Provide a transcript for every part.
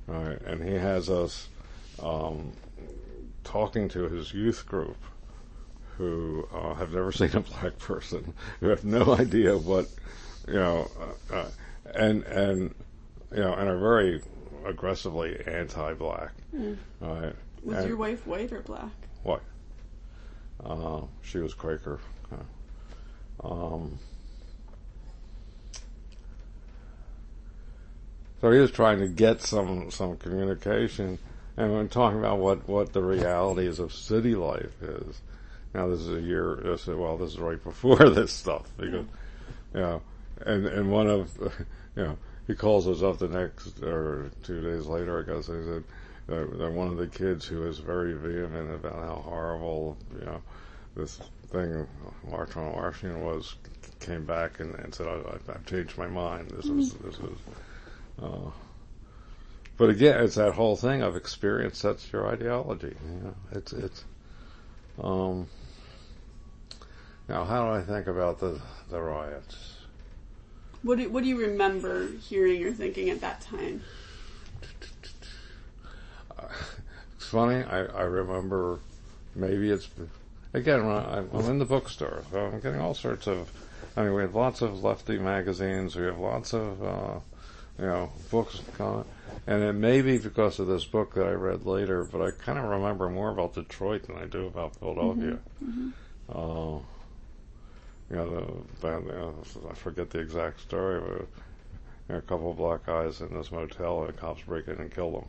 right? And he has us talking to his youth group who have never seen a black person, who have no idea what, you know, and and are very aggressively anti-black. Right? Was your wife white or black? What? She was Quaker. So he was trying to get some communication, and when talking about what the realities of city life is. Now this is this is right before this stuff, because and one of he calls us up the next or 2 days later, I guess. He said that one of the kids who was very vehement about how horrible this thing March on Washington was came back and said, I've changed my mind. This is. But again, it's that whole thing of experience sets your ideology. It's now, how do I think about the riots? What do you remember hearing or thinking at that time? It's funny. I remember, maybe it's again when I'm in the bookstore, so I'm getting all sorts of. I mean, we have lots of lefty magazines. We have lots of books coming, and it may be because of this book that I read later. But I kind of remember more about Detroit than I do about Philadelphia. I forget the exact story, but a couple of black guys in this motel, and cops break in and kill them.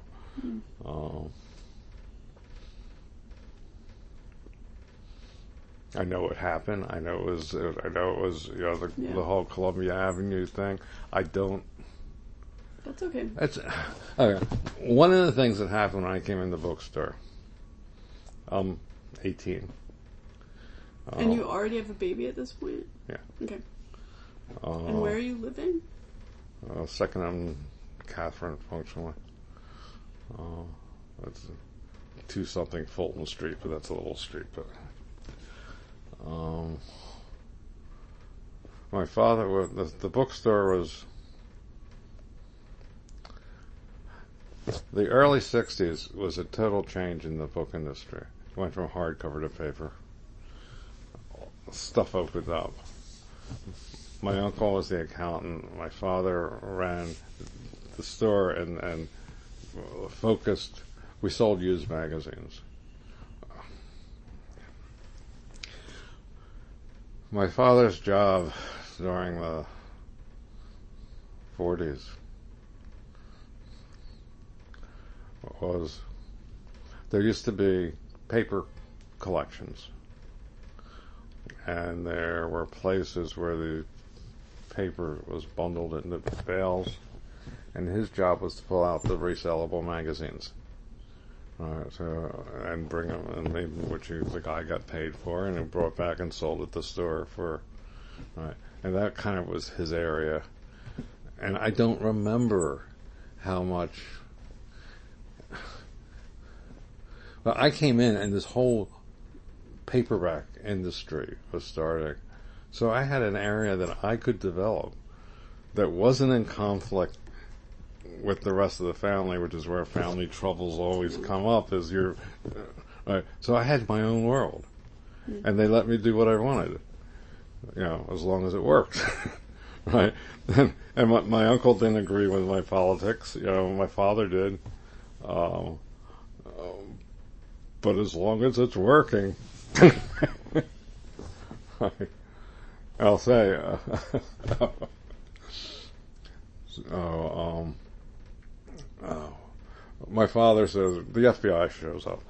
I know it happened. I know it was the whole Columbia Avenue thing. I don't. That's okay. Okay. One of the things that happened when I came in the bookstore. 18. And you already have a baby at this point? Yeah. Okay. And where are you living? Second on Catherine, functionally. That's 2-something Fulton Street, but that's a little street. But my father, the bookstore was. The early 60s was a total change in the book industry. It went from hardcover to paper. Stuff opened up. My uncle was the accountant. My father ran the store and focused. We sold used magazines. My father's job during the 40s was, there used to be paper collections, and there were places where the paper was bundled into bales, and his job was to pull out the resellable magazines, and bring them, and maybe the guy got paid for, and he brought back and sold at the store for, and that kind of was his area. And I don't remember how much. Well, I came in and this whole paperback industry was starting. So I had an area that I could develop that wasn't in conflict with the rest of the family, which is where family troubles always come up, is so I had my own world. And they let me do what I wanted, as long as it worked. Right? And my uncle didn't agree with my politics, my father did. But as long as it's working, I'll say, my father says, the FBI shows up.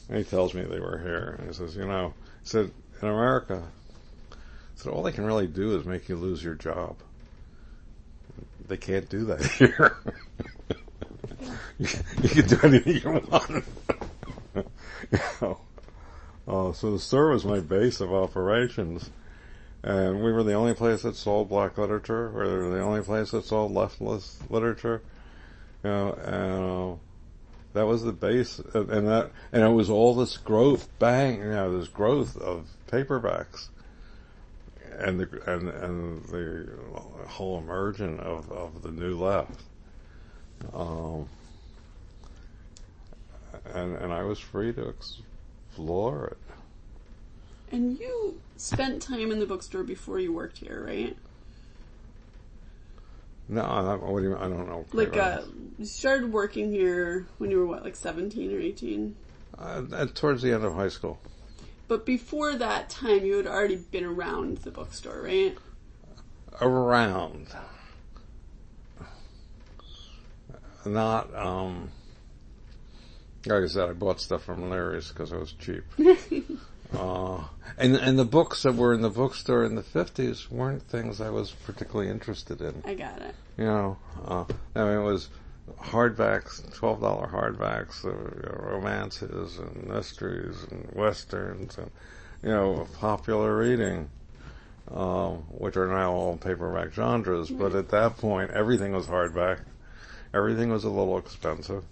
And he tells me they were here. And he says, he said, in America, he said, all they can really do is make you lose your job. They can't do that here. You can do anything you want. So the store was my base of operations, and we were the only place that sold black literature. We were the only place that sold leftist literature. And that was the base, and it was all this growth, this growth of paperbacks, the whole emergence of the New Left. And I was free to explore it. And you spent time in the bookstore before you worked here, right? No, what do you mean? I don't know. Like, you started working here when you were, what, like 17 or 18? Towards the end of high school. But before that time, you had already been around the bookstore, right? Around. Not, like I said, I bought stuff from Larry's because it was cheap. And the books that were in the bookstore in the 50s weren't things I was particularly interested in. I got it. You know, I mean, it was hardbacks, $12 hardbacks, romances and mysteries and westerns and, you know, popular reading, which are now all paperback genres. But at that point, everything was hardback. Everything was a little expensive.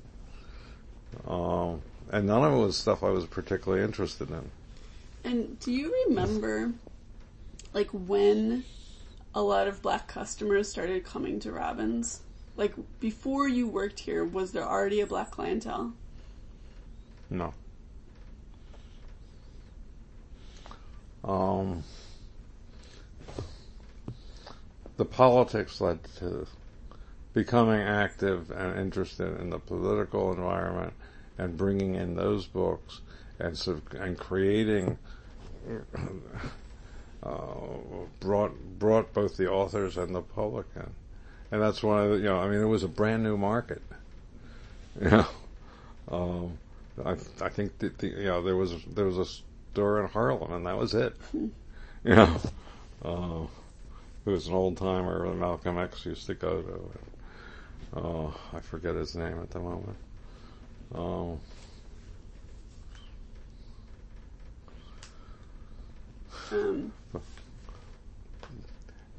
And none of it was stuff I was particularly interested in. And do you remember, like, when a lot of black customers started coming to Robbins? Like, before you worked here, was there already a black clientele? No. The politics led to becoming active and interested in the political environment and bringing in those books and creating brought both the authors and the public in. And that's one of the, you know, I mean, it was a brand new market. You know, I think that you know, there was a store in Harlem and that was it. You know, it was an old timer that Malcolm X used to go to. I forget his name at the moment.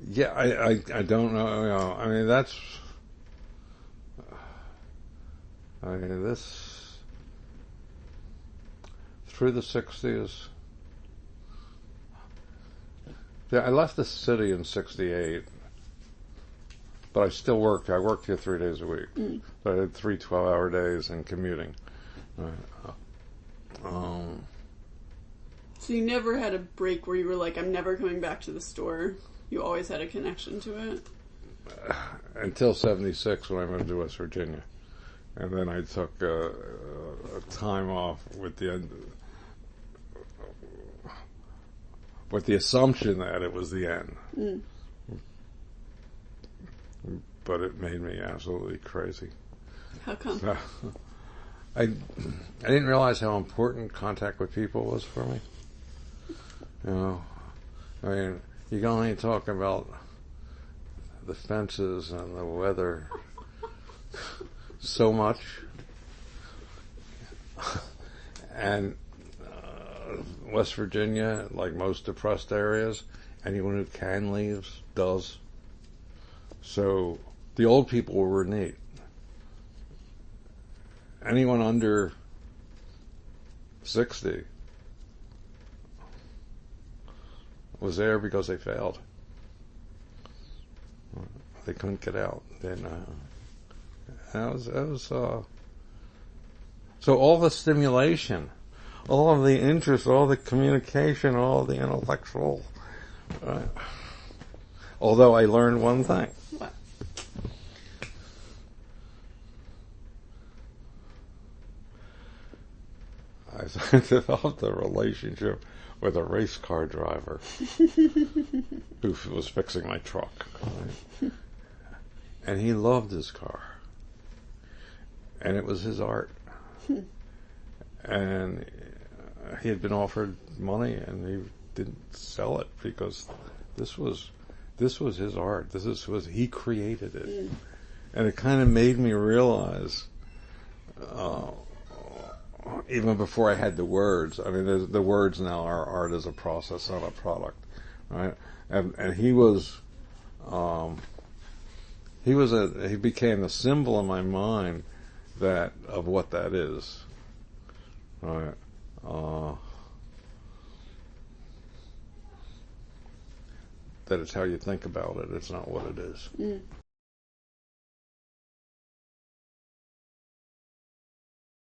Yeah, I don't know. You know, I mean, this through the 60s. Yeah, I left the city in 68, but I still worked. I worked here 3 days a week. So I had 3 12-hour days and commuting. So you never had a break where you were like, I'm never coming back to the store. You always had a connection to it? Until 76 when I moved to West Virginia. And then I took a time off with the assumption that it was the end. But it made me absolutely crazy. How come? I didn't realize how important contact with people was for me. You know, I mean, you can only talk about the fences and the weather so much. And West Virginia, like most depressed areas, anyone who can leaves does. So the old people were neat. Anyone under 60 was there because they failed. They couldn't get out. Then so all the stimulation, all of the interest, all the communication, all the intellectual. Although I learned one thing. What? I developed a relationship with a race car driver who was fixing my truck. Right? And he loved his car. And it was his art. And he had been offered money and he didn't sell it because this was his art. He created it. And it kind of made me realize, even before I had the words, I mean, the words now are art as a process, not a product, right? And he became a symbol in my mind of what that is, right? that it's how you think about it. It's not what it is.